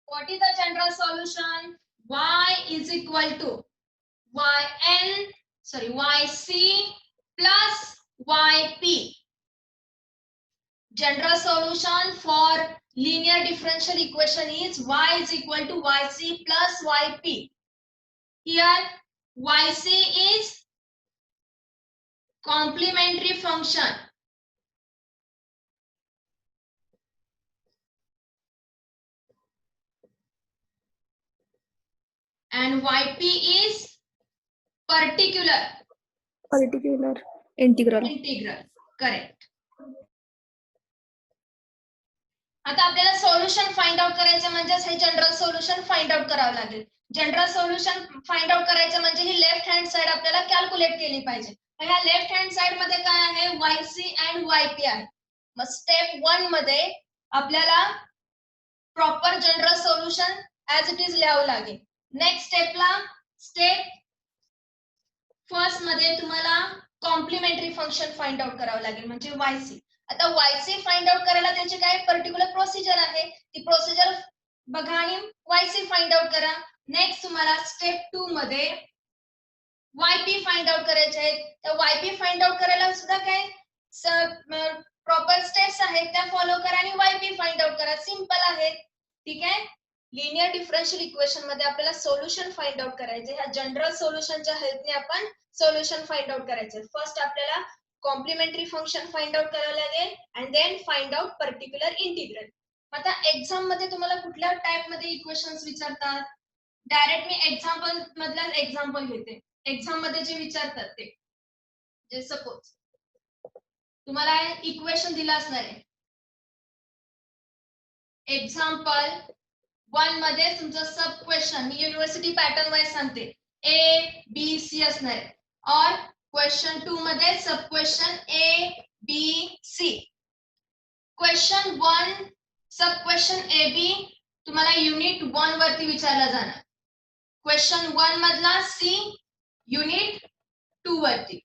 What is the general solution? Y is equal to yc plus yp. General solution for linear differential equation is y is equal to yc plus yp. Here yc is complementary function and yp is particular integral. Correct. आता आपल्याला solution find out करायचं म्हणजे हे general solution find out करावं लागेल. General solution find out करायचं म्हणजे ही left hand side आपल्याला कॅल्क्युलेट केली पाहिजे. ह्या लेफ्ट हँड साइड मध्ये काय आहे yc अँड yp आहे. मग स्टेप 1 मध्ये आपल्याला proper general solution as it is लिहावं लागेल. नेक्स्ट स्टेपला स्टेप फर्स्ट मध्ये तुम्हाला कॉम्प्लिमेंटरी फंक्शन फाइंड आउट करावं लागेल म्हणजे yc. आता yc फाइंड आउट करायला त्याची काय पर्टिक्युलर प्रोसिजर आहे ती प्रोसिजर बघा आणि yc फाइंड आउट करा. नेक्स्ट तुम्हाला स्टेप 2 मध्ये yp फाइंड आउट करायचे आहेत. तर yp फाइंड आउट करायला सुद्धा काय प्रॉपर स्टेप्स आहेत त्या फॉलो करा आणि yp फाइंड आउट करा. सिंपल आहे. ठीक आहे. लिनियर डिफरन्शियल इक्वेशन मध्ये आपल्याला सोल्युशन फाइंड आउट करायचे. ह्या जनरल सोल्युशनच्या हेल्पने आपण सोल्युशन फाइंड आउट करायचे. फर्स्ट आपल्याला कॉम्प्लिमेंटरी फंक्शन फाइंड आउट करावं लागेल and then find out particular integral. आता एक्झाम मध्ये तुम्हाला कुठल्या टाइप मध्ये इक्वेशन्स विचारतात? डायरेक्ट मी एक्झाम्पल मधला एक्झाम्पल घेते. एक्झाम मध्ये जे विचारतात ते जे सपोज तुम्हाला इक्वेशन दिलं असणार आहे. एक्झाम्पल 1 मध्ये तुमचं सब क्वेश्चन मी युनिव्हर्सिटी पॅटर्न वाईज सांगते. ए बी सी असणार आहे. और क्वेश्चन 2 मध्ये sub question A B C. Question 1 sub question A B तुम्हाला युनिट 1 वरती विचारला जाणार. क्वेश्चन 1 मधला सी युनिट 2 वरती.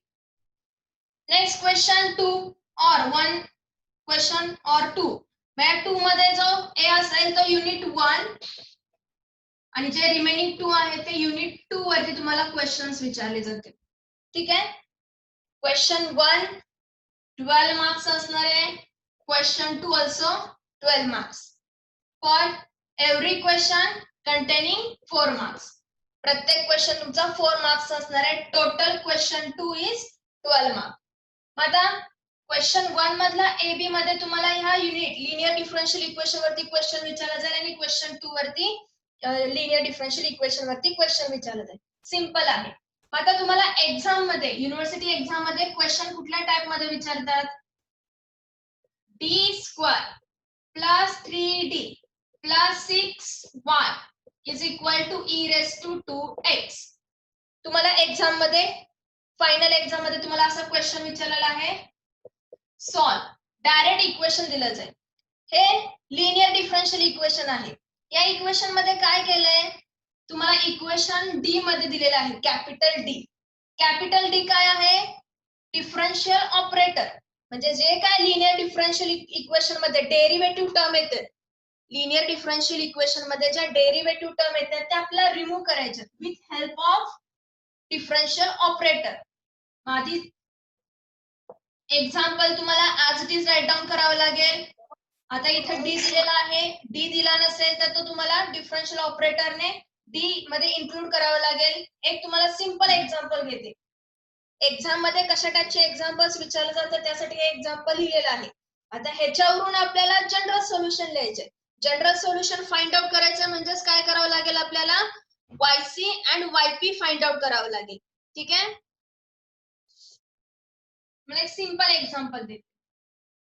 नेक्स्ट क्वेश्चन 2 और 1 क्वेश्चन और 2 मॅथ 2 मध्ये जो ए असेल तो युनिट 1 आणि जे रिमेनिंग 2 आहे ते युनिट 2 वरती तुम्हाला क्वेश्चन्स विचारले जातील. ठीक आहे. क्वेश्चन 1 12 मार्क्स असणार आहे. Question 2 also 12 marks. For every question containing 4 marks. प्रत्येक क्वेश्चन तुमचा 4 मार्क्स असणार आहे. Total question 2 is 12 marks. आता क्वेश्चन 1 मधला ए बी मध्ये तुम्हाला ह्या युनिट लिनियर डिफरन्शियल इक्वेशन वरती क्वेश्चन विचारला जाईल आणि क्वेश्चन 2 वरती लिनियर डिफरन्शियल इक्वेशन वरती क्वेश्चन विचारला जाईल. सिंपल आहे. आता तुम्हाला एक्झाम मध्ये युनिव्हर्सिटी एक्झाम मध्ये क्वेश्चन कुठल्या टाइप मध्ये विचारतात? D square plus 3d plus 6y is equal to e raise to 2x. तुम्हाला एक्झाम मध्ये फायनल एक्झाम मध्ये तुम्हाला असा क्वेश्चन विचारलेला आहे. सॉल्व. डायरेक्ट इक्वेशन दिलं जाईल. हे लिनियर डिफरन्शियल इक्वेशन आहे. या इक्वेशन मध्ये काय केलंय तुम्हाला इक्वेशन डी मध्ये दिलेलं आहे कॅपिटल डी. कॅपिटल डी काय आहे? Differential operator. म्हणजे जे काय लिनियर डिफरन्शियल इक्वेशन मध्ये डेरिव्हेटिव्ह टर्म येते लिनियर डिफरन्शियल इक्वेशन मध्ये ज्या डेरिव्हेटिव्ह टर्म येतात त्या आपल्याला रिमूव्ह करायच्या with help of differential operator. आधी एक्झाम्पल तुम्हाला as it is right down करावं लागेल. आता इथे डी दिलेला आहे. डी दिला नसेल तर तो तुम्हाला डिफरन्शियल ऑपरेटरने डी मध्ये इन्क्लूड करावं लागेल. एक तुम्हाला सिंपल एक्झाम्पल घेते. एक्झाम मध्ये कशा टाइपचे एक्झाम्पल्स विचारले जातात त्यासाठी हे एक्झाम्पल लिहिलेलं आहे. आता ह्याच्यावरून आपल्याला जनरल सोल्युशन लिहायचे. जनरल सोल्युशन फाइंड आउट करायचं म्हणजेच काय करावं लागेल आपल्याला yc and yp find out करावं लागेल. ठीक आहे. मला एक सिंपल एक्झाम्पल देते.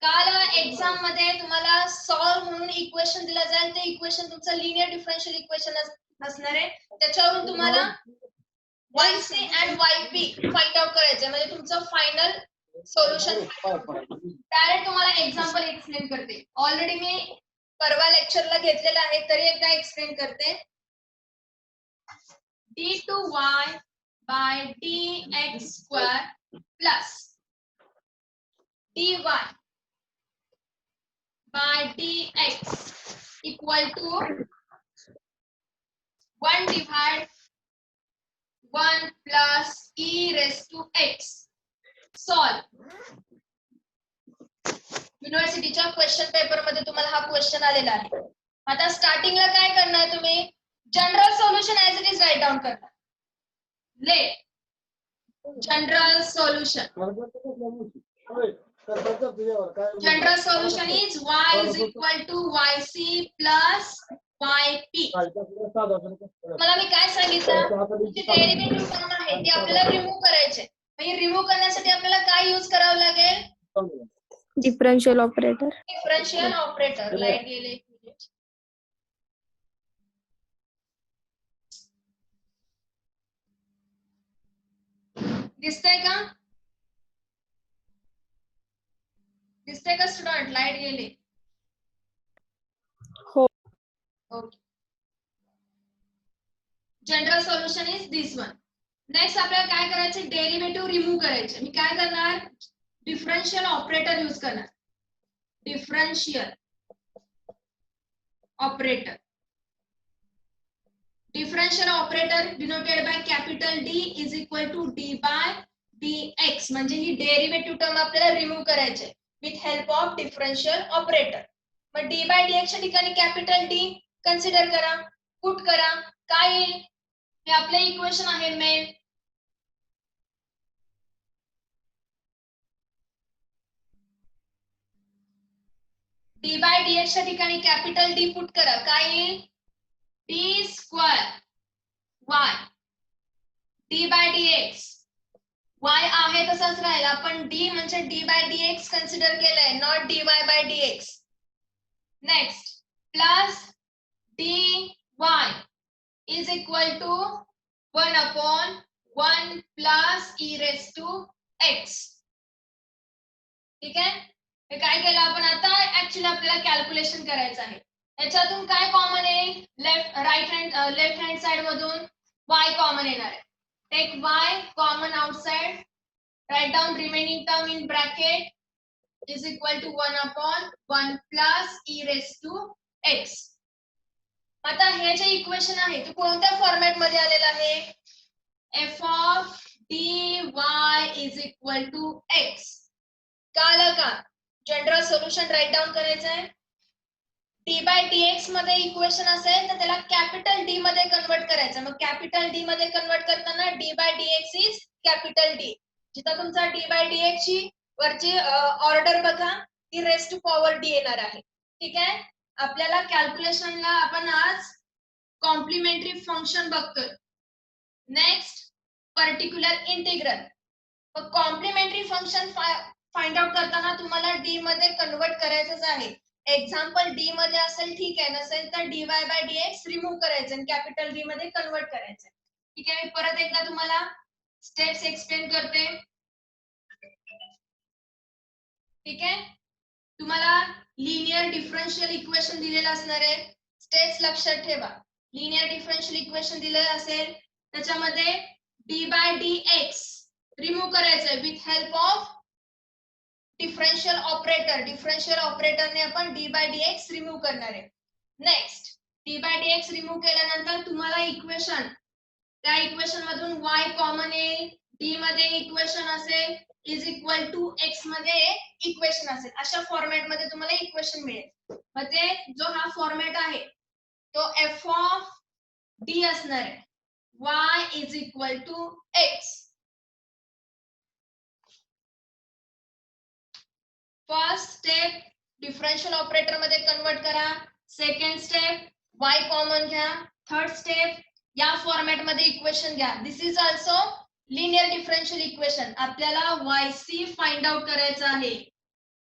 काल एक्झाम मध्ये तुम्हाला सॉल्व म्हणून इक्वेशन दिलं जाईल. ते इक्वेशन तुमचं लिनियर डिफरन्शियल इक्वेशन असणार आहे. त्याच्यावरून तुम्हाला yc and yp find out करायचे म्हणजे तुमचं फायनल सोल्युशन. डायरेक्ट तुम्हाला एक्झाम्पल एक्सप्लेन करते. ऑलरेडी मी परवा लेक्चरला घेतलेलं आहे तरी एकदा एक्सप्लेन करते. d2y by dx square plus dy by dx equal to 1 divide 1 plus e raised to x. Solve. युनिव्हर्सिटीच्या क्वेश्चन पेपर मध्ये तुम्हाला हा क्वेश्चन आलेला आहे. आता स्टार्टिंगला काय करणार तुम्ही general solution as it is right down करणार. General solution. General solution is y is equal to yc plus yp. मला मी काय सांगितलं जे डेरिव्हेटिव्ह टर्म आहे ते आपल्याला रिमूव्ह करायचे. म्हणजे रिमूव्ह करण्यासाठी आपल्याला काय यूज करावं लागेल differential operator. Differential operator. Light गेले. दिसतंय का दिसतंय का स्टुडंट लाईट गेले हो. Okay. General solution is this one. Next आपल्याला काय करायचे डेरिव्हेटिव्ह रिमूव्ह करायचे. मी काय करणार डिफरन्शियल ऑपरेटर यूज करणार. Differential operator. Differential operator denoted by capital D is equal to D by dx. म्हणजे ही डेरिव्हेटिव्ह टर्म आपल्याला रिमूव्ह करायचे with help of differential operator. मग D बाय dx च्या ठिकाणी कॅपिटल D कन्सिडर करा, put करा. काय येईल हे आपले इक्वेशन आहे मेन. D बाय dx च्या ठिकाणी कॅपिटल D पुट करा. काय येईल d square y d by dx. y आहे तसाच राहील. आपण d म्हणजे d बाय dx कन्सिडर केलंय, not dy by dx. Next plus dy is equal to 1 upon 1 plus e raise to x. ठीक आहे. हे काय केलं आपण आता ऍक्च्युअली आपल्याला कॅल्क्युलेशन करायचं आहे. याच्यातून काय कॉमन आहे लेफ्ट हँड साइड मधून y कॉमन येणार आहे. Take y common outside. Right down remaining term in bracket is equal to 1 upon 1 plus e raise to x. आता हे जे इक्वेशन आहे ते कोणत्या फॉर्मॅट मध्ये आलेलं आहे f of dy is equal to x. कळलं का जनरल सोल्युशन राइट डाउन करायचं आहे. d बाय dx मध्ये इक्वेशन असेल तर त्याला कॅपिटल D मध्ये कन्वर्ट करायचं. मग कॅपिटल D मध्ये कन्वर्ट करताना d by dx is capital D. जिथं तुमचा d बाय dx ची वरची ऑर्डर बघा ती रेज टू पॉवर d येणार आहे. ठीक आहे. आपल्याला कॅल्क्युलेशनला आपण आज कॉम्प्लिमेंटरी फंक्शन बघतोय. Next particular integral. Complementary function find out करताना तुम्हाला d मध्ये कन्वर्ट करायचंच आहे. एक्झाम्पल d मध्ये असेल ठीक आहे, नसेल तर dy बाय dx रिमूव्ह करायचं आणि कॅपिटल D मध्ये कन्वर्ट करायचं. ठीक आहे. मी परत एकदा तुम्हाला स्टेप्स एक्सप्लेन करते. ठीक आहे. तुम्हाला लिनियर डिफरन्शियल इक्वेशन दिलेलं असणार आहे. स्टेप्स लक्षात ठेवा. लिनियर डिफरन्शियल इक्वेशन दिलेलं असेल त्याच्यामध्ये d बाय dx रिमूव्ह करायचंय with help of differential operator. Differential ऑपरेटरने आपण d बाय dx रिमूव्ह करणार आहे. Next d by dx remove केल्यानंतर तुम्हाला इक्वेशन त्या इक्वेशन मधून y कॉमन येईल, d मध्ये इक्वेशन असेल इज इक्वल टू x मध्ये इक्वेशन असेल. अशा फॉर्मॅट मध्ये तुम्हाला इक्वेशन मिळेल. म्हणजे जो हा फॉर्मॅट आहे तो f ऑफ d असणार आहे. y is equal to x. First step differential operator मध्ये कन्वर्ट करा. सेकंड स्टेप y कॉमन घ्या. थर्ड स्टेप या फॉर्मॅट मध्ये इक्वेशन घ्या. This is also linear differential equation. आपल्याला yc फाइंड आउट करायचं आहे.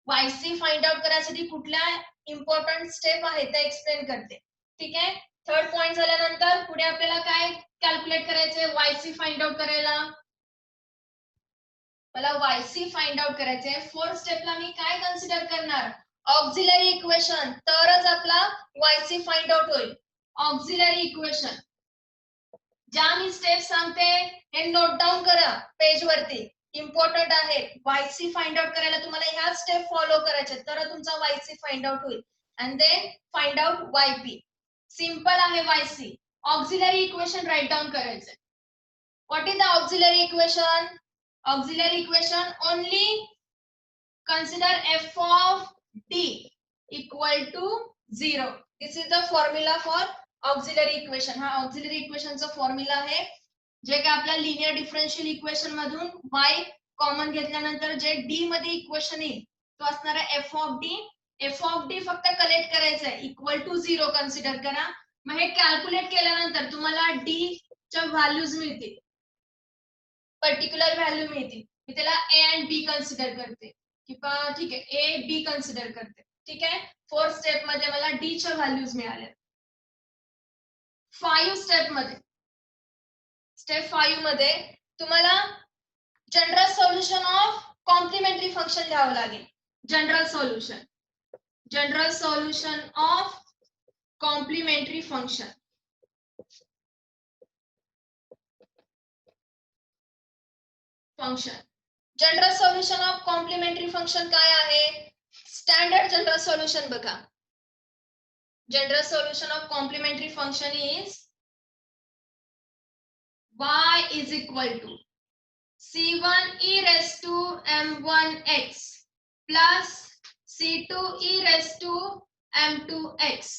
yc फाइंड आउट करायसाठी कुठल्या इम्पॉर्टंट स्टेप आहे ते एक्सप्लेन करते. ठीक आहे. थर्ड पॉइंट झाल्यानंतर पुढे आपल्याला काय कॅल्क्युलेट करायचंय yc फाइंड आउट करायला. मला yc फाइंड आउट करायचे. फोर्थ स्टेपला मी काय कन्सिडर करणार ऑक्झिलरी इक्वेशन, तरच आपला yc फाइंड आउट होईल. ऑक्झिलरी इक्वेशन ज्या मी स्टेप सांगते हे नोट डाऊन करा पेज वरती, इम्पॉर्टंट आहे. yc फाइंड आउट करायला तुम्हाला ह्या स्टेप फॉलो करायचे तर तुमचा yc फाइंड आउट होईल. And then find out yp. Simple आहे yc. Auxiliary equation right down करायचंय. What is the auxiliary equation? Auxiliary equation only consider f of d equal to 0. This is the formula for auxiliary equation. हा auxiliary equation चा formula आहे, जे काय आपल्या linear differential equation मधून y common घेतल्यानंतर जे d मध्ये इक्वेशन येईल तो असणार आहे f of d. f of d फक्त कलेक्ट करायचं आहे, इक्वल टू 0 कन्सिडर करा. मग हे कॅल्क्युलेट केल्यानंतर तुम्हाला d च्या व्हॅल्यूज मिळतील, पर्टिक्युलर व्हॅल्यू मिळतील. मी त्याला a and b कन्सिडर करते किंवा ठीक आहे ए बी कन्सिडर करते. ठीक आहे, 4 स्टेप मध्ये मला डी च्या व्हॅल्यूज मिळाल्या. 5 स्टेप मध्ये, स्टेप 5 मध्ये तुम्हाला general solution of complementary function लिहावं लागेल. General solution of complementary function. General solution of complementary function काय आहे? स्टँडर्ड जनरल सोल्युशन बघा. General solution of complementary function is y is equal to c1 e raised to m1x plus c2 e raised to m2x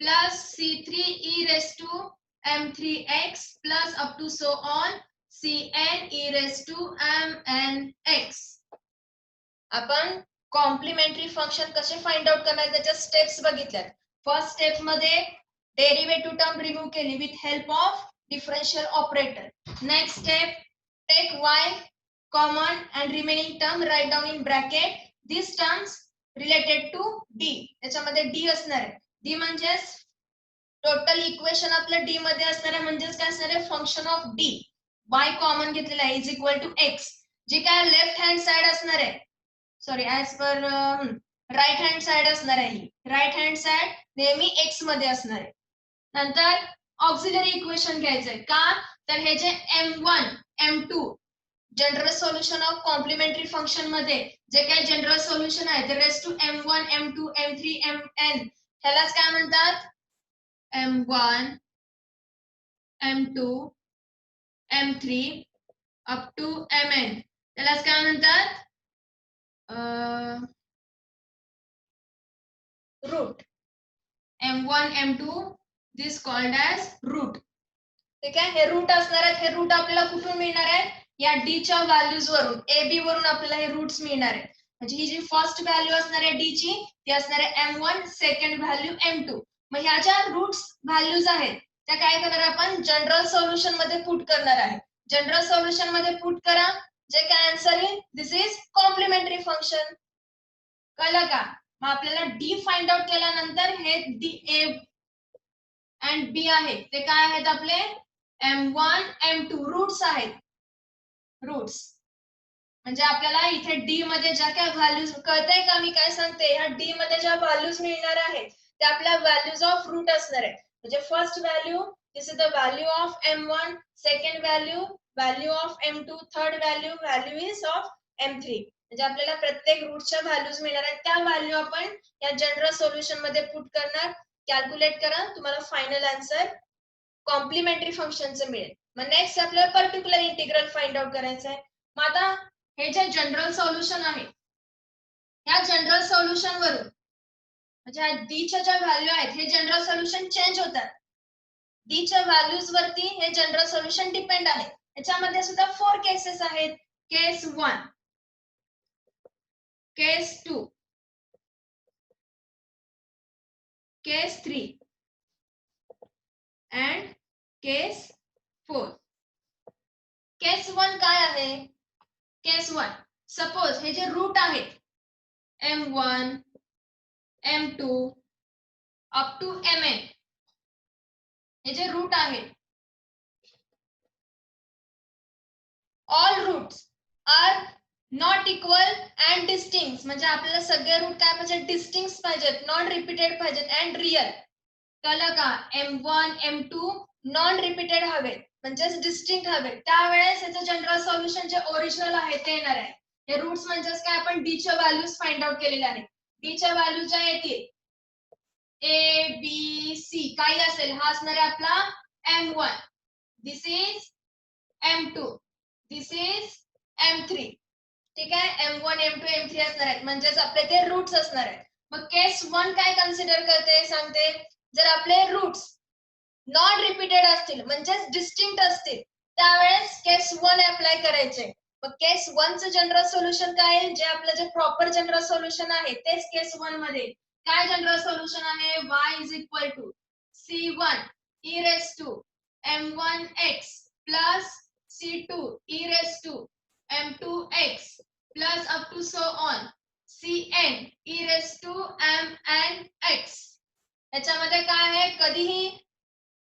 plus c3 e raised to m3x plus up to so on cn e raised to mnx. आपण complementary function कसे find out करणार त्याच्या steps बघितल्यात. First step मध्ये derivative term remove केली with help of differential operator. Next step, take y common and remaining term write down in bracket. These terms related to d. त्याच्यामध्ये d असणार आहे. d म्हणजे total equation आपलं d मध्ये असणार आहे, म्हणजे काय असणार आहे? Function of d. y common घेतलेला आहे इज इक्वल टू x. जी काय लेफ्ट हँड साइड असणार आहे, sorry as per right hand side असणार आहे. राईट हँड साइड नेहमी x मध्ये असणार आहे. नंतर ऑक्झिलरी इक्वेशन घ्यायचंय का, तर हे जे m1 m2 general solution of complementary function मध्ये जे काही जनरल सोल्युशन आहे ते raise to m1 m2 m3 mn ह्यालाच काय म्हणतात? m1 m2 m3 up to mn त्यालाच काय म्हणतात? रूट. m1 m2 दिस कॉल्ड ॲज रूट. ठीक आहे, हे रूट असणार आहेत. हे रूट आपल्याला कुठून मिळणार आहेत? या डी च्या व्हॅल्यूज वरून, ए बी वरून आपल्याला हे रूट्स मिळणार आहेत. म्हणजे ही जी फर्स्ट व्हॅल्यू असणार आहे डी ची ती असणार आहे m1, सेकंड व्हॅल्यू m2. मग ह्या ज्या रूट्स व्हॅल्यूज आहेत त्या काय करणार आपण? जनरल सोल्युशन मध्ये पुट करणार आहे. जनरल सोल्युशन मध्ये पुट करा, जे काय आन्सर येईल दिस इज कॉम्प्लिमेंटरी फंक्शन. कळलं का? मग आपल्याला डी फाइंड आउट केल्यानंतर हे डी ए अँड बी आहेत ते काय आहेत आपले? m1 m2 रूट्स आहेत. रूट्स म्हणजे आपल्याला इथे डी मध्ये ज्या काय व्हॅल्यूज, कळतंय का मी काय सांगते? ह्या डी मध्ये ज्या व्हॅल्यूज मिळणार आहेत त्या आपल्या व्हॅल्यूज ऑफ रूट असणार आहे. म्हणजे first value this is the value of m1, second value of m2, third value is of m3. म्हणजे आपल्याला प्रत्येक रूटच्या व्हॅल्यूज मिळणार आहेत. त्या व्हॅल्यू आपण या जनरल सोल्युशन मध्ये पुट करणार. कॅल्क्युलेट करा, तुम्हाला फायनल आन्सर कॉम्प्लिमेंटरी फंक्शनचं मिळेल. मग नेक्स्ट आपल्याला पर्टिक्युलर इंटिग्रल फाइंड आउट करायचं आहे. मग आता हे जे जनरल सोल्युशन आहे या जनरल सोल्युशन वरून म्हणजे डी च्या ज्या व्हॅल्यू आहेत हे जनरल सोल्युशन चेंज होतात. डी च्या व्हॅल्यूज वरती हे जनरल सोल्युशन डिपेंड आहे. याच्यामध्ये सुद्धा 4 केसेस आहेत. केस 1, केस 2, केस 3 and केस 4. केस 1 काय आहे? केस 1, सपोज हे जे रूट आहेत m1 m2 up to mn हे जे रूट आहेत, all roots are not equal and distinct. म्हणजे आपल्याला सगळे रूट काय पाहिजे? डिस्टिंक्ट पाहिजेत, नॉन रिपीटेड पाहिजेत अँड रिअल. कळलं का? m1 m2 नॉन रिपीटेड हवेत म्हणजेच डिस्टिंक्ट हवेत. त्यावेळेस याचं जनरल सोल्युशन जे ओरिजिनल आहे ते येणार आहे. हे रूट्स म्हणजेच काय? आपण डी च्या व्हॅल्यूज फाइंड आउट केलेल्या आहेत. डी च्या व्हॅल्यू ज्या येतील ए बी सी काही असेल, हा असणार आहे आपला M1, this is M2, this is M3. ठीक आहे, M1 M2 M3 असणार आहेत, म्हणजेच आपले ते रूट्स असणार आहेत. मग केस 1 काय कन्सिडर करते सांगते, जर आपले रूट्स नॉन रिपीटेड असतील म्हणजेच डिस्टिंक्ट असतील त्यावेळेस केस 1 अप्लाय करायचे. मग केस 1 चं जनरल सोल्युशन काय आहे, जे आपलं जे प्रॉपर जनरल सोल्युशन आहे तेच केस 1 मध्ये. काय जनरल सोल्युशन आहे, y is equal to c1 e raise to m1x plus c2 e raise to m2x plus up to so on cn e raise to mnx. याच्यामध्ये काय आहे, कधीही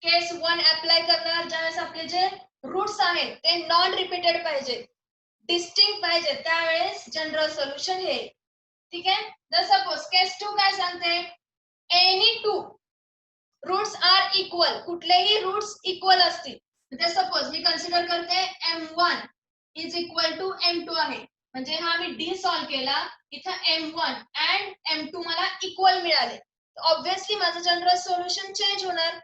केस 1 अप्लाय करणार ज्यावेळेस आपले जे रूट्स आहेत ते नॉन रिपीटेड पाहिजे, डिस्टिंक्ट पाहिजे, त्यावेळेस जनरल सोल्युशन हे. ठीक आहे, जर सपोज केस 2 काय सांगते, any two roots are equal, कुठलेही रूट्स इक्वल असतील. म्हणजे सपोज मी कन्सिडर करते m1 is equal to m2 आहे, म्हणजे हा मी डी सॉल्व केला, इथं m1 अँड m2 मला इक्वल मिळाले, ऑब्विसली माझं जनरल सोल्युशन चेंज होणार.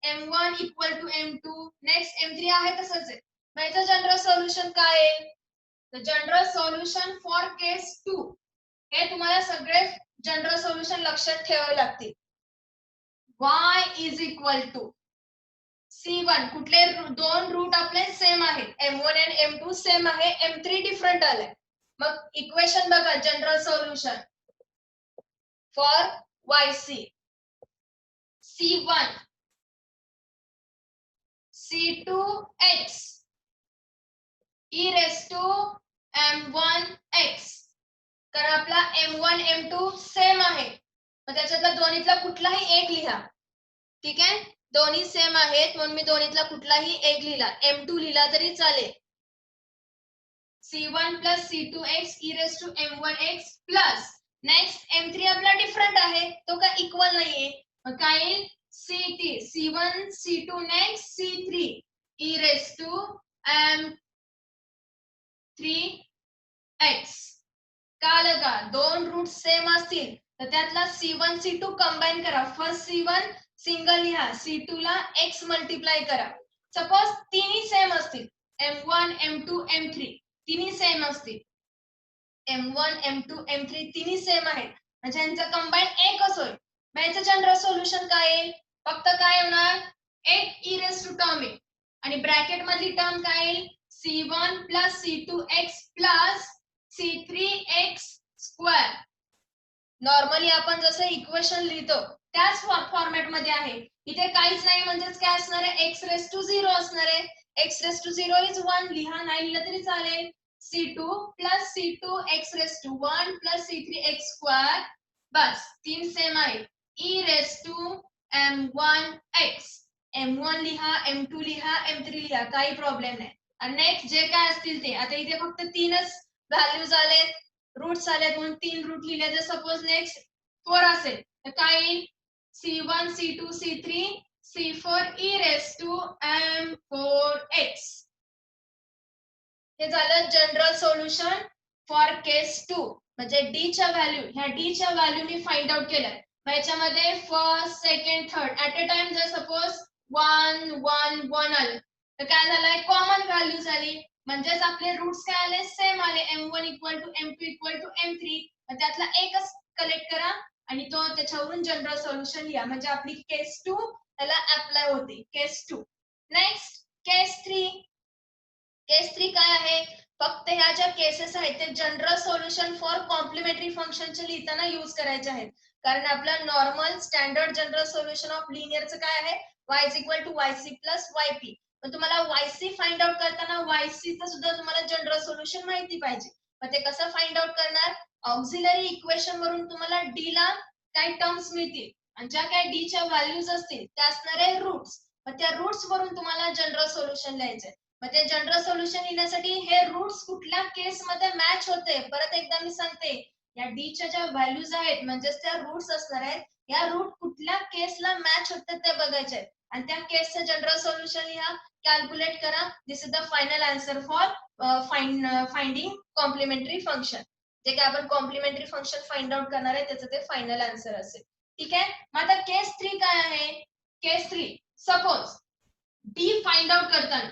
m1 equal to m2, next m3 आहे तसंच आहे. माझं जनरल सोल्युशन काय आहे, द जनरल सोल्युशन फॉर केस 2, हे तुम्हाला सगळे जनरल सोल्युशन लक्षात ठेवावे लागतील. y is equal to c1, कुठले दोन रूट आपले सेम आहेत, m1 आणि m2 सेम आहे, m3 डिफरंट आलाय. मग इक्वेशन बघा, general solution for yc, c1 c2x e raise to m1x. कारण आपला m1 m2 सेम आहे, मग त्याच्यातला दोन्हीतला कुठलाही एक लिहा. ठीक आहे, दोन्ही सेम आहेत म्हणून मी दोन्हीतला कुठलाही एक लिहिला, m2 लिहिला तरी चालेल. c1 plus c2x e raise to m1x plus next m3 आपला डिफरंट आहे, तो काय इक्वल नाहीये, मग काय c1 c2 next c3 e raise to m3x. का लगा, दोन रूट सेम असतील तर त्यातला c1 c2 कंबाईन करा, फर्स्ट c1 सिंगल लिहा, c2 ला x मल्टिप्लाय करा. सपोज तिन्ही सेम असतील, m1 m2 m3 तिन्ही सेम असतील, m1 m2 m3 तिन्ही सेम आहेत, म्हणजे यांचं कंबाईन एकच होईल. मग याचं जनरल सोल्युशन काय येईल, फक्त काय होणार, एक e रेस टू टर्म येईल आणि ब्रॅकेट मधली टर्म काय येईल, c1 plus c2x plus c3x square. Normally आपण जसं इक्वेशन लिहितो त्याच फॉर्मॅट मध्ये आहे, इथे काहीच नाही, म्हणजेच काय असणार आहे, x रेस टू 0 असणार आहे. x रेस टू 0 इज 1 लिहा, नाही लिहिलं तरी चालेल. c2 plus c2 x raise to 1 plus c3x square, बस तीन सेम आहे. e raise to m1x, m1 लिहा, m2 लिहा, m3 लिहा, काही प्रॉब्लेम नाही. आणि नेक्स्ट जे काय असतील ते, आता इथे फक्त तीनच व्हॅल्यूज आलेत, रूट्स आलेत म्हणून तीन रूट लिहिले. जर सपोज नेक्स्ट 4 असेल तर काय येईल, c1 c2 c3 c4 e raise to m4x. हे झालं जनरल सोल्युशन फॉर केस 2, म्हणजे डी च्या व्हॅल्यू, ह्या डी च्या व्हॅल्यू मी फाइंड आउट केल्या. याच्यामध्ये first second third at a time जर सपोज 1 1 1 आलं तर काय झालंय, कॉमन व्हॅल्यू झाली, म्हणजेच आपले रूट्स काय आले, सेम आले, m1 equal to m2 equal to m3. त्यातला एकच कलेक्ट करा आणि तो त्याच्यावरून जनरल सोल्युशन लिहा, म्हणजे आपली केस 2 त्याला अप्लाय होते. केस 2. नेक्स्ट केस 3. केस 3 काय आहे, फक्त ह्या ज्या केसेस आहेत ते जनरल सोल्युशन फॉर कॉम्प्लिमेंटरी फंक्शनचे लिहिताना यूज करायचे आहेत. कारण आपला normal standard general solution of लिनियरचं काय आहे, y is equal to yc plus yp. पण तुम्हाला yc फाइंड आउट करताना yc चं सुद्धा तुम्हाला जनरल सोल्युशन माहिती पाहिजे. मग ते कसं फाइंड आउट करणार, ऑक्झिलरी इक्वेशन वरून तुम्हाला d ला काय टर्म्स मिळतील आणि ज्या काय d च्या व्हॅल्यूज असतील त्या असणारे रूट्स, मग त्या रूट्स वरून तुम्हाला जनरल सोल्युशन लिहायचे. मग ते जनरल सोल्युशन लिहिण्यासाठी हे रूट्स कुठल्या केस मध्ये मॅच होते, परत एकदा मी सांगते, या डी च्या ज्या व्हॅल्यूज आहेत म्हणजेच त्या रूट्स असणार आहेत, या रूट कुठल्या केसला मॅच होतात ते बघायचे आहेत आणि त्या केसचं जनरल सोल्युशन लिहा, कॅल्क्युलेट करा. This is the final answer for finding complementary function. जे काय आपण कॉम्प्लिमेंटरी फंक्शन फाइंड आउट करणार आहे त्याचं ते फायनल आन्सर असेल. ठीक आहे, मग आता केस 3 काय आहे, case 3 suppose D find out करताना,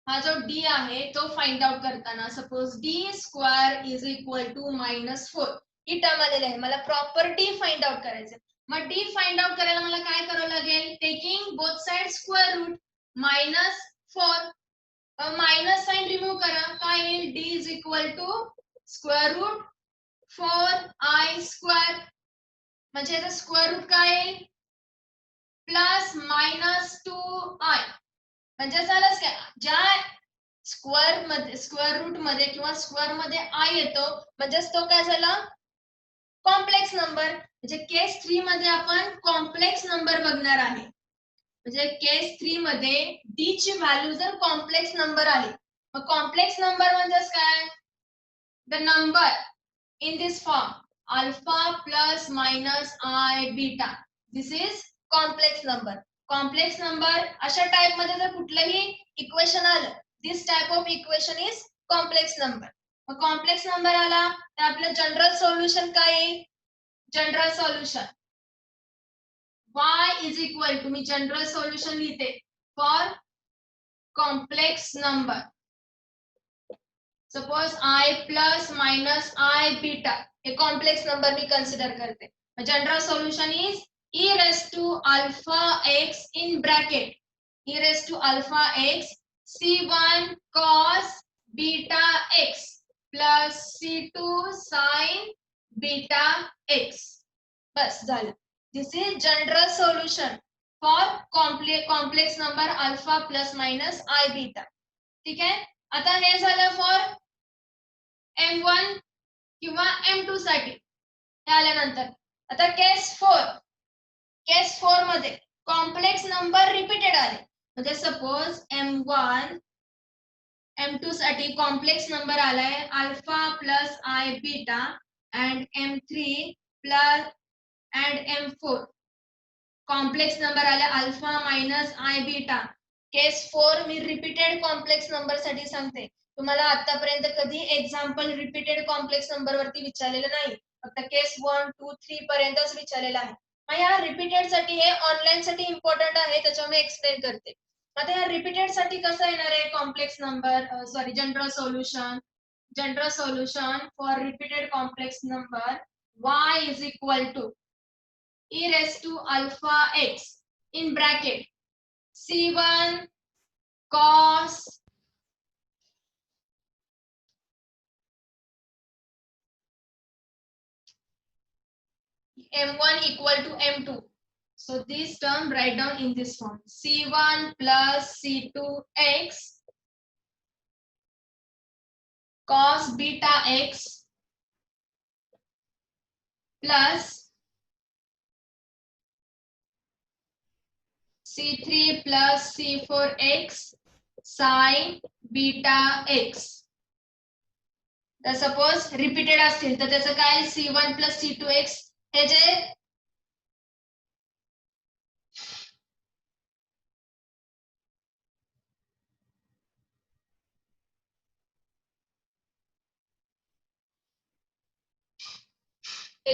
हा जो डी आहे तो फाइंड आउट करताना suppose D square is equal to -4 ही टर्म आलेली आहे, मला प्रॉपर डी फाइंड आउट करायचं. मग डी फाइंड आउट करायला मला काय करावं लागेल, taking both side square root -4 minus sign remove करा, काय येईल, D is equal to square root 4i square, म्हणजे याचा स्क्वेअर रूट काय येईल प्लस -2i, म्हणजे झालंच काय, ज्या स्क्वेअर रूट मध्ये किंवा स्क्वेअर मध्ये आय येतो म्हणजेच तो काय झाला कॉम्प्लेक्स नंबर. म्हणजे केस 3 मध्ये आपण कॉम्प्लेक्स नंबर बघणार आहे. म्हणजे केस 3 मध्ये डी ची व्हॅल्यू जर कॉम्प्लेक्स नंबर आली, मग कॉम्प्लेक्स नंबर म्हणजेच काय, the number in this form alpha plus minus I beta, this is complex number. complex number अशा टाइप मध्ये जर कुठलंही इक्वेशन आलं, this type of equation is complex number. मग कॉम्प्लेक्स नंबर आला तर आपलं जनरल सोल्युशन काय आहे, general solution y is equal to, मी जनरल सोल्युशन लिहिते for complex number, suppose I plus minus I beta हे कॉम्प्लेक्स नंबर मी कन्सिडर करते. General solution is e raised to alpha x in bracket e raised to alpha x c1 cos beta x plus c2 sin beta x. बस झालं. This is general solution for complex number alpha plus minus I beta. ठीक आहे. आता हे झालं for M1 किंवा M2 साठी. हे आल्यानंतर आता केस 4 मध्ये कॉम्प्लेक्स नंबर रिपीटेड आले, म्हणजे सपोज M1 M2 साठी कॉम्प्लेक्स नंबर आलाय alpha plus I beta and M3 plus and M4 complex number आला alpha minus I beta. Case 4 मी रिपीटेड कॉम्प्लेक्स नंबर साठी सांगते, तुम्हाला आतापर्यंत कधी एक्झाम्पल रिपीटेड कॉम्प्लेक्स नंबर वरती विचारलेलं नाही, फक्त केस 1, 2, 3 पर्यंतच विचारलेलं आहे. मग या रिपीटेड साठी हे ऑनलाईन साठी इम्पॉर्टंट आहे, त्याच्यामुळे एक्सप्लेन करते. आता या रिपीटेड साठी कसं येणार आहे complex number, sorry general solution for repeated complex number y is equal to e raised to alpha x in bracket c1 cos m1 equal to m2. So this term write down in this form, c1 plus c2x cos beta x plus c3 plus c4x sin beta x. तर suppose repeated असतील तर त्याचं काय c1 plus c2x हे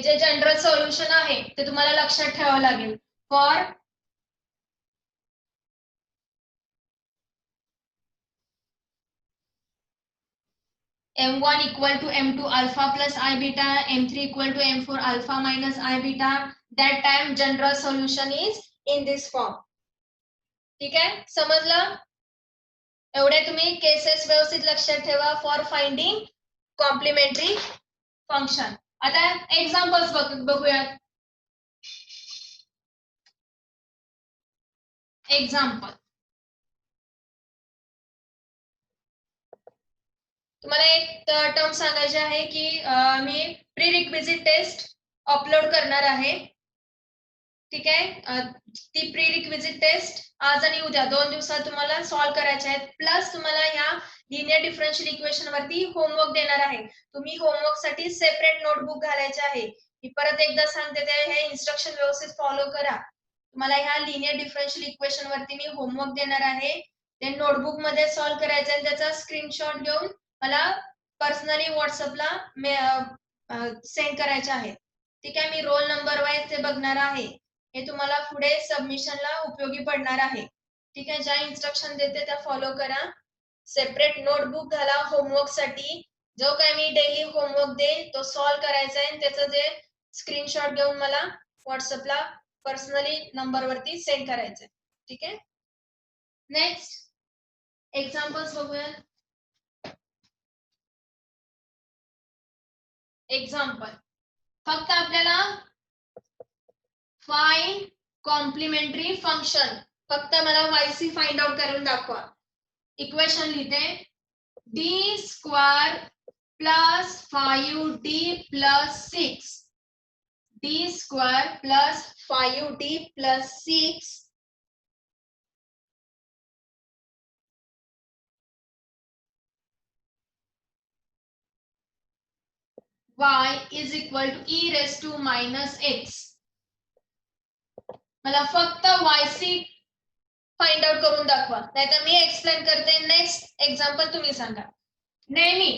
जे general solution आहे ते तुम्हाला लक्षात ठेवावं लागेल. For M1 equal to M2 alpha plus I beta, M3 equal to M4 alpha minus I beta, that time general solution is in this form. ठीक आहे, समजलं? एवढे तुम्ही केसेस व्यवस्थित लक्षात ठेवा फॉर फाइंडिंग कॉम्प्लिमेंटरी फंक्शन. आता एक्झाम्पल्स बघूयात. एक्झाम्पल तुम्हाला एक टर्म सांगायचे आहे की मी प्री रिक्विजिट टेस्ट अपलोड करणार आहे. ठीक आहे, ती प्री रिक्विजिट टेस्ट आज आणि उद्या 2 दिवसात तुम्हाला सॉल्व्ह करायचे आहेत. प्लस तुम्हाला ह्या लिनियर डिफरन्शियल इक्वेशन वरती होमवर्क देणार आहे. तुम्ही होमवर्क साठी सेपरेट नोटबुक घालायचे आहे. मी परत एकदा सांगते ते हे इन्स्ट्रक्शन व्यवस्थित फॉलो करा. तुम्हाला ह्या लिनियर डिफरन्शियल इक्वेशन वरती मी होमवर्क देणार आहे, ते नोटबुक मध्ये सॉल्व्ह करायचे आणि त्याचा स्क्रीनशॉट घेऊन मला पर्सनली व्हॉट्सअपला सेंड करायचे आहे. ठीक आहे, मी रोल नंबर वाईज ते बघणार आहे, हे तुम्हाला पुढे सबमिशनला उपयोगी पडणार आहे. ठीक आहे, ज्या इन्स्ट्रक्शन देते त्या फॉलो करा. सेपरेट नोटबुक घाला होमवर्क साठी. जो काय मी डेली होमवर्क देईन तो सॉल्व्ह करायचा आहे, त्याचं जे स्क्रीनशॉट घेऊन मला व्हॉट्सअपला पर्सनली नंबरवरती सेंड करायचंय. ठीक आहे, नेक्स्ट एक्झाम्पल्स बघूया. एक्झाम्पल, फक्त आपल्याला फाइंड कॉम्प्लिमेंटरी फंक्शन, फक्त मला YC फाइंड आउट करून दाखवा. इक्वेशन लिहिते, d square plus 5d plus 6, d square plus 5d plus 6 y is equal to e raised to minus x. मला फक्त YC फाइंड आउट करून दाखवा, नाहीतर मी एक्सप्लेन करते. नेक्स्ट एक्झाम्पल तुम्ही सांगा. नेहमी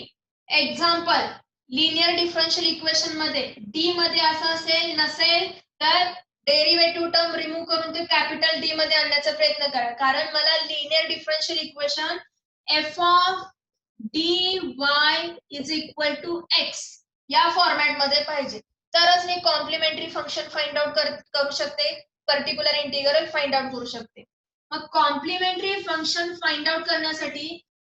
एक्झाम्पल लिनियर डिफरन्शियल इक्वेशन मध्ये डी मध्ये असं असेल नसेल तर डेरिव्हेटिव्ह टर्म रिमूव्ह करून ते कॅपिटल डी मध्ये आणण्याचा प्रयत्न करा, कारण मला linear differential equation F of D Y is equal to X या फॉर्मॅट मध्ये पाहिजे, तरच मी कॉम्प्लिमेंटरी फंक्शन फाइंड आउट करू शकते, पर्टिक्युलर इंटिग्रल फाइंड आउट करू शकते. मग कॉम्प्लिमेंटरी फंक्शन फाइंड आउट करण्यासाठी